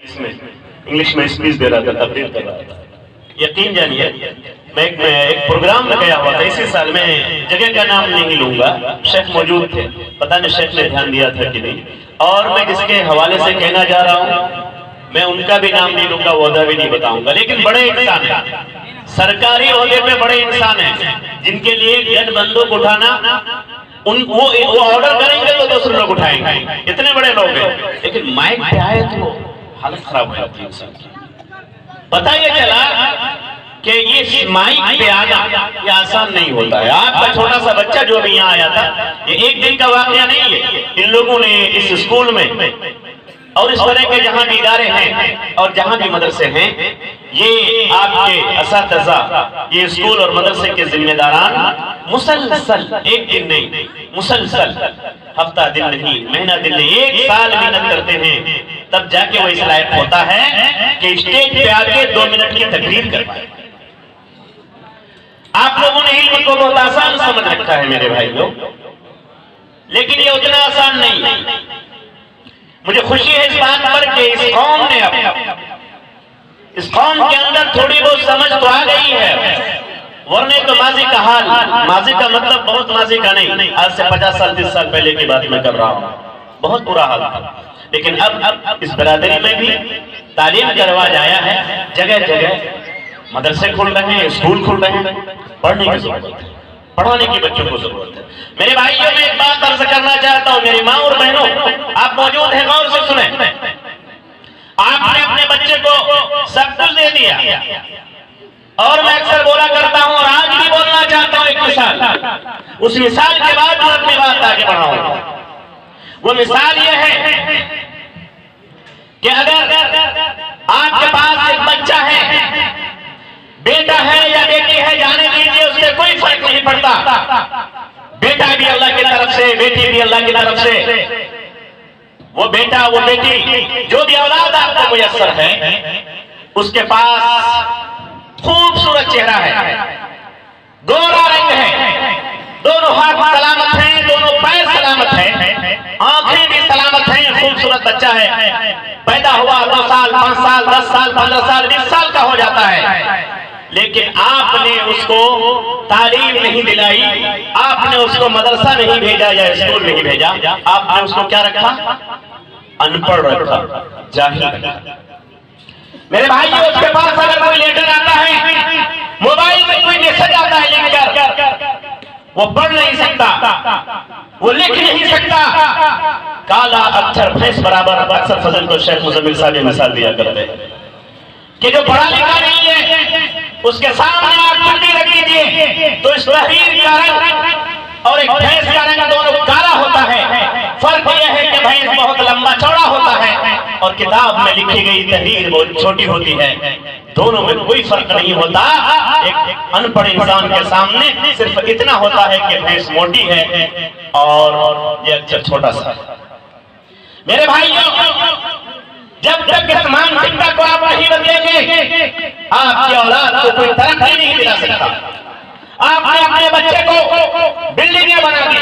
इसमें इंग्लिश में स्पीच दे रहा था, तकरीर कर रहा था। यकीन जानिए मैं एक प्रोग्राम में गया हुआ था इसी साल में, जगह का नाम नहीं लूंगा, शेख मौजूद थे, पता नहीं शेख ने ध्यान दिया था कि नहीं, और मैं जिसके हवाले से कहना जा रहा हूँ मैं उनका भी नाम नहीं लूंगा, ओहदा भी नहीं बताऊंगा, लेकिन बड़े इंसान है, सरकारी ओहदे पे बड़े इंसान है, जिनके लिए गठबंधन उठाना वो ऑर्डर करेंगे तो दूसरे लोग उठाएंगे, इतने बड़े लोग हैं, लेकिन माइक पे आए तो हालत खराब हो जाती है इंसान की। पता ये चला कि ये माइक पे आना ये आसान नहीं होता है। आपका छोटा सा बच्चा जो अभी यहाँ आया था, ये एक दिन का वाकया नहीं है, इन लोगों ने इस स्कूल में और इस तरह के जहां भी इदारे हैं और जहां भी मदरसे हैं, ये आपके असातिज़ा, ये स्कूल और मदरसे के जिम्मेदारान मुसलसल, एक दिन नहीं, मुसलसल हफ्ता दिन नहीं, महीना दिन नहीं, एक साल मेहनत करते हैं, तब जाके वो इस लायक होता है कि स्टेज पे आके 2 मिनट की तकरीर कर पाए। आप लोगों ने इल्म को बहुत आसान समझ रखा है मेरे भाइयों, लेकिन ये उतना आसान नहीं है। मुझे खुशी है इस बात पर कि इस कौम ने इस कौम के अंदर थोड़ी बहुत समझ तो आ गई है, वरने तो माजी का हाल, माजी का मतलब बहुत माजी का नहीं, आज से 50 साल 30 साल पहले की बात मैं कर रहा हूँ, बहुत बुरा हाल था। लेकिन अब इस बरादरी में भी तालीम करवा जाया है, जगह जगह मदरसे खुल रहे हैं, स्कूल खुल रहे हैं, पढ़ने की जरूरत है, पढ़ाने की बच्चों को जरूरत है। मेरे भाइयों में एक बात अर्ज करना चाहता हूँ, मेरी माँ और बहनों, आप मौजूद हैं, गौर से सुने। आपने अपने बच्चे को सब कुछ दे दिया, और मैं अक्सर बोला करता हूँ और आज भी बोलना चाहता हूँ एक मिसाल, उस मिसाल के बाद मैं अपनी बात आगे बढ़ाऊंगा। वो मिसाल ये है कि अगर आपके पास एक बच्चा है, बेटा है या बेटी है, जाने दीजिए, उससे कोई फर्क नहीं पड़ता, बेटा भी अल्लाह की तरफ से, बेटी भी अल्लाह की तरफ से, वो बेटा वो बेटी जो भी औलाद आपको मुयस्सर है, उसके पास खूबसूरत चेहरा है, गोरा रंग है, दोनों हाथ सलामत हैं, दोनों पैर सलामत हैं, आंखें भी सलामत हैं, खूबसूरत बच्चा है, पैदा हुआ 2 साल 5 साल 10 साल 15 साल 20 साल का हो जाता है, लेकिन आपने उसको तालीम नहीं दिलाई, आपने उसको मदरसा नहीं भेजा या स्कूल नहीं भेजा, आपने उसको क्या रखा? अनपढ़ रखा, जाहिल रखा। मेरे भाइयों, उसके पास अगर कोई लेटर आता है, मोबाइल में कोई मैसेज आता है लिखकर, वो पढ़ नहीं सकता, वो लिख नहीं सकता, काला अक्षर भैंस बराबर। अक्सर फजल को शेख मुजम्मिल साहब ने मिसाल दिया करते कि जो पढ़ा लिखा नहीं है, उसके सामने आप चुटकी रख दीजिए तो इस तहरीर का रंग और एक भैंस का रंग दोनों काला होता है। फर्क यह है कि भैंस बहुत लंबा चौड़ा होता है और किताब में लिखी गई तहरीर बहुत छोटी होती है, दोनों में कोई फर्क नहीं होता। एक अनपढ़ इंसान के सामने सिर्फ इतना होता है कि भैंस मोटी है और ये अक्षर छोटा सा। मेरे भाइयों, जब तक इस मानसिकता को आप नहीं बदलेंगे, आपकी औलाद को कोई तरक्की नहीं दिला सकता। आपने अपने बच्चे को बिल्डिंगें बना दी,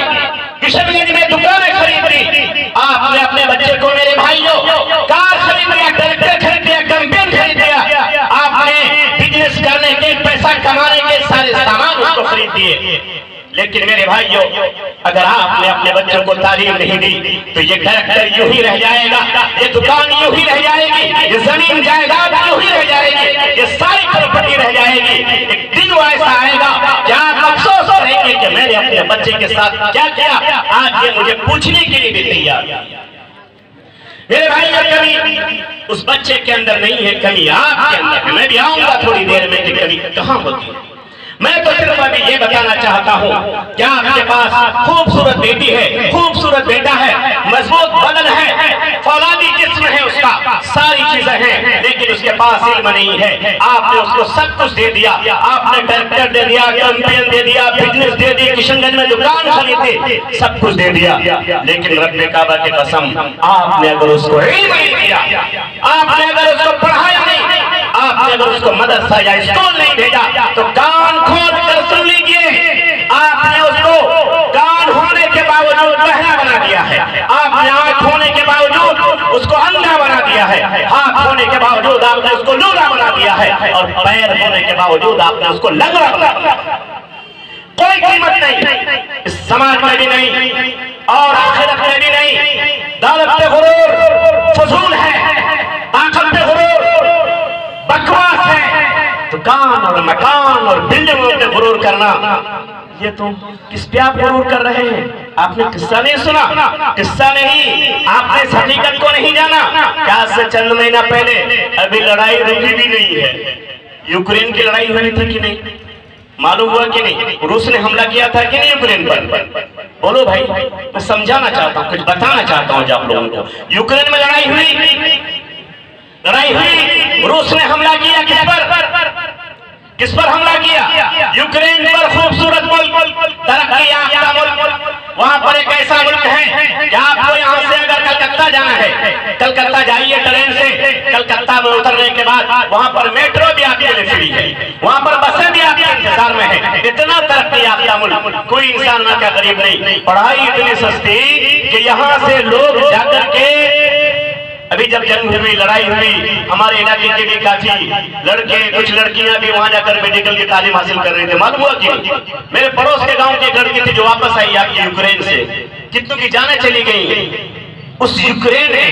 किशनगंज में दुकानें खरीद दी, आपने अपने बच्चे को मेरे भाइयों कार खरीद दिया, ट्रैक्टर खरीद दिया, कंपेन खरीद दिया, आपने बिजनेस करने के, पैसा कमाने के सारे सामान उसको खरीद दिए। लेकिन मेरे भाइयों, अगर आपने अपने बच्चों को तालीम नहीं दी तो ये ट्रैक्टर यूं ही रह जाएगा, ये दुकान यूं ही रह जाएगी, ये जमीन जायदाद यूं ही रह जाएगी, ये सारी प्रॉपर्टी रह जाएगी। एक दिन वो ऐसा आएगा कि आप अफसोस करेंगे कि मैंने अपने बच्चे के साथ क्या किया, आज ये मुझे पूछने के लिए भी तैयार। मेरे भाई, कमी उस बच्चे के अंदर नहीं है, कमी आपके अंदर है। मैं भी आऊंगा थोड़ी देर में कि कमी कहां होती है। मैं तो सिर्फ अभी ये बताना चाहता हूँ कि आपके पास खूबसूरत बेटी है, खूबसूरत बेटा है, मजबूत बदन है, फौलादी जिस्म है, उसका सारी चीजें हैं, लेकिन उसके पास इल्म नहीं है। आपने उसको सब कुछ दे दिया, आपने ट्रैक्टर दे दिया, कंपेन दे दिया, बिजनेस दे दी, किशनगंज में दुकान खरीदी, सब कुछ दे दिया, लेकिन रब्बे काबा की कसम, आपने अगर उसको इल्म नहीं दिया, आपने अगर उसको पढ़ाया नहीं, आपने अगर उसको मदरसा या स्कूल नहीं भेजा, तो कान खोल कर सुन लीजिए, आपने उसको कान होने के बावजूद बहरा बना दिया है, आपने आंख आंख होने के बावजूद उसको अंधा बना दिया है, हाथ होने के बावजूद आपने उसको लूला बना दिया है, और पैर होने के बावजूद आपने उसको लंगड़ा बना दिया। कोई कीमत नहीं, इस समाज में भी नहीं और आखिरत में भी नहीं। दौलत पे गुरूर फजूल है, ताकत पे गुरूर बकवास है। दुकान और मकान और बिल्डिंगों पे गुरूर करना, ये तो किस पे आप गुरूर कर रहे हैं? आपने किस्सा नहीं सुना? किस्सा नहीं, आपने हकीकत को नहीं जाना। क्या से चंद महीना पहले अभी लड़ाई रुकी भी नहीं है, यूक्रेन की लड़ाई हुई थी कि नहीं? मालूम हुआ कि नहीं? रूस ने हमला किया था कि नहीं यूक्रेन पर? बोलो भाई, मैं समझाना चाहता हूँ, कुछ बताना चाहता हूँ आप लोगों को। यूक्रेन में लड़ाई हुई, रूस ने हमला किया किस पर हमला किया? यूक्रेन पर। खूबसूरत मुल्क, तरक्की याफ्ता मुल्क, वहां पर एक ऐसा मुल्क है कि आपको यहाँ से अगर कलकत्ता जाना है, कलकत्ता जाइए ट्रेन से। कलकत्ता में उतरने के बाद वहां पर मेट्रो भी आपके लिए फ्री है, वहां पर बसें भी आपके इंतजार में है। इतना तरक्की याफ्ता मुल्क, कोई इंसान ना क्या गरीब नहीं। पढ़ाई इतनी सस्ती कि यहाँ से लोग जाकर के, अभी जब जंग हुई, लड़ाई हुई, हमारे इलाके के भी काफी लड़के, कुछ लड़कियां भी वहां जाकर मेडिकल की तालीम हासिल कर रहे थे। मालूम हुआ कि मेरे पड़ोस के गांव की एक लड़की थी जो वापस आई आपकी यूक्रेन से, कितनों की जानें चली गई। उस यूक्रेन में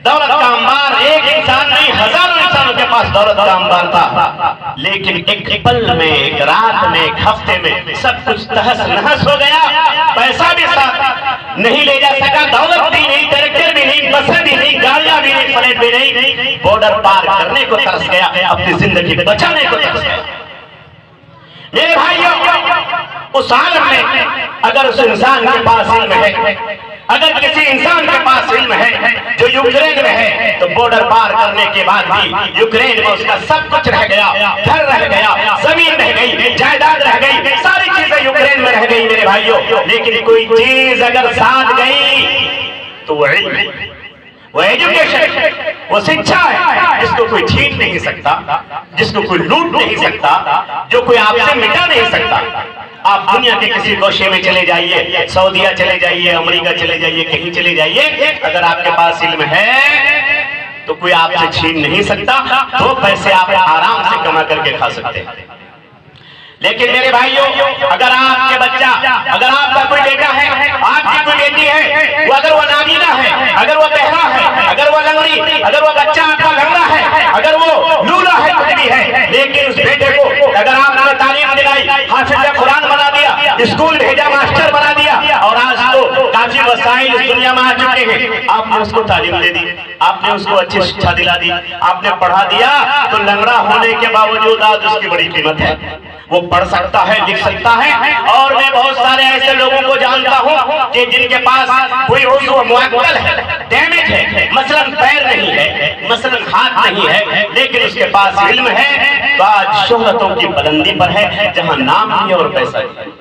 दौलत का अंबार, एक इंसान नहीं हजारों इंसानों के पास दौलत का अंबार था, लेकिन एक पल में, एक रात में, एक हफ्ते में सब कुछ तहस नहस हो गया। पैसा भी साथ नहीं ले जा सका, दौलत भी नहीं, ट्रैक्टर भी नहीं, बसें भी नहीं, गाड़ियां भी नहीं, फ्लाइट भी नहीं, बॉर्डर पार करने को तरस गया, अपनी जिंदगी बचाने को तरस गया। मेरे भाइयों, उस हालत में अगर उस इंसान के पास इल्म है, अगर किसी इंसान के पास इल्म है जो यूक्रेन में है, तो बॉर्डर पार करने के बाद भी यूक्रेन में उसका सब कुछ रह गया, घर रह गया, जमीन रह गई, जायदाद रह गई, सारी चीजें यूक्रेन में रह गई मेरे भाइयों। लेकिन कोई चीज अगर साथ गई तो वो इल्म, वो एजुकेशन, वो शिक्षा है, जिसको कोई छीन नहीं सकता, जिसको कोई लूट नहीं सकता, जो कोई आपसे मिटा नहीं सकता। आप दुनिया के किसी गोशे में चले जाइए, सऊदीया चले जाइए, अमेरिका चले जाइए, कहीं चले जाइए, अगर आपके पास इल्म है तो कोई आपसे छीन नहीं सकता। 2 पैसे आप आराम से कमा करके खा सकते हैं। लेकिन मेरे भाइयों, अगर आपके बच्चा, अगर आपका कोई बेटा है, आपकी कोई बेटी है, वो अगर वो नाबीना है, अगर वो बहरा है, अगर वो लंगड़ी, अगर वो बच्चा आपका लंगड़ा है, अगर वो लूला है, कुछ भी है, लेकिन उस बेटे को अगर आपने तालीम दिलाई, हाफिज कुरान बना दिया, स्कूल भेजा, मास्टर बना दिया, और आज तो काफी वसाइल इस दुनिया में आ चुके हैं, आपने उसको तालीम दे दी, आपने उसको अच्छी शिक्षा दिला दी, आपने पढ़ा दिया, तो लंगड़ा होने के बावजूद आज उसकी बड़ी कीमत है। वो पढ़ सकता है, लिख सकता है। और मैं बहुत सारे ऐसे लोगों को जानता हूं कि जिनके पास कोई उज़्व मुअक्कल है, डैमेज है, मसलन पैर नहीं है, मसलन हाथ नहीं है, लेकिन उसके पास इल्म है, तो आज शोहरतों की बुलंदी पर है, जहां नाम नहीं और पैसा नहीं।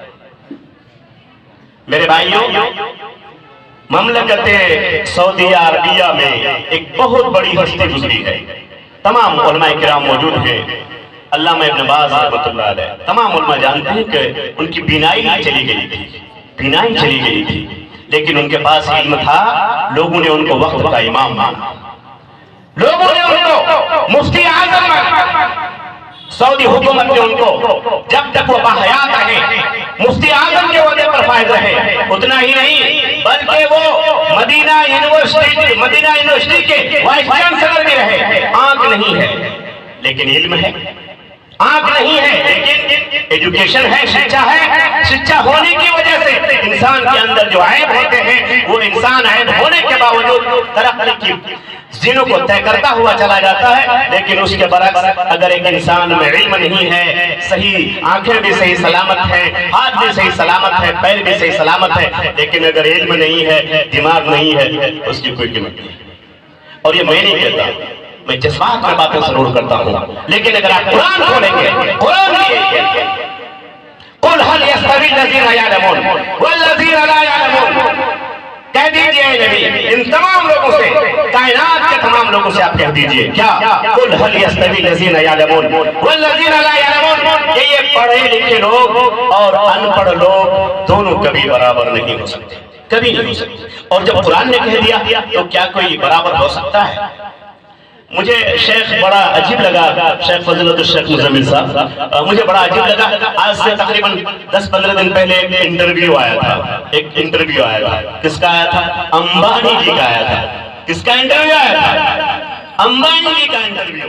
मेरे भाइयों, ममलकत सऊदी अरबिया में एक बहुत बड़ी हस्ती गुजरी है, तमाम उलमाए किराम मौजूद हैं, अल्लामा इब्न बाज़ रहमतुल्लाह अलैह। तमाम उलमा जानते हैं कि उनकी बीनाई चली गई थी, बीनाई चली गई थी, लेकिन उनके पास इल्म था। लोगों ने उनको वक्त का इमाम माना, लोगों ने उनको मुफ्ती आज़म माना, सऊदी हुकूमत ने उनको जब तक वो बाहयात रहे मुफ्ती आज़म के ओहदे पर फायद रहे। उतना ही नहीं, बल्कि वो मदीना यूनिवर्सिटी के वाइस चांसलर भी रहे। आंख नहीं है लेकिन इल्म है, आंख नहीं है लेकिन एजुकेशन है, शिक्षा है। शिक्षा होने की वजह से इंसान के अंदर जो ऐब होते हैं, वो इंसान ऐब होने के बावजूद तरक्की की जिनों को तय करता हुआ चला जाता है। लेकिन उसके बरक्स अगर एक इंसान में इल्म नहीं है, सही आंखें भी सही सलामत है, हाथ भी सही सलामत है, पैर भी सही सलामत है, लेकिन अगर इल्म नहीं है, दिमाग नहीं है, उसकी कोई कीमत नहीं। और ये मैं नहीं कहता, मैं जज्बात में बातें जरूर करता हूँ, लेकिन अगर आप कुरान खोलेंगे, कुरान कुल हल यस्तवी लज़ीना यअलमून वल्लज़ीना ला यअलमून, कह दीजिए नबी इन तमाम लोगों से, कायनात के तमाम लोगों से आप कह दीजिए क्या, कुल हल यस्तवी लज़ीना यअलमून वल्लज़ीना ला यअलमून, ये पढ़े लिखे लोग और अनपढ़ लोग दोनों कभी बराबर नहीं हो सकते, कभी नहीं हो सकती। और जब कुरान ने कह दिया तो क्या कोई बराबर हो सकता है? मुझे शेख बड़ा अजीब लगा, शेख फजीलतुल शेख मुजम्मिल साहब, मुझे बड़ा अजीब लगा। आज से तकरीबन 10-15 दिन पहले एक इंटरव्यू आया था। किसका आया था? अंबानी जी का आया था। किसका इंटरव्यू आया था? अंबानी जी का इंटरव्यू।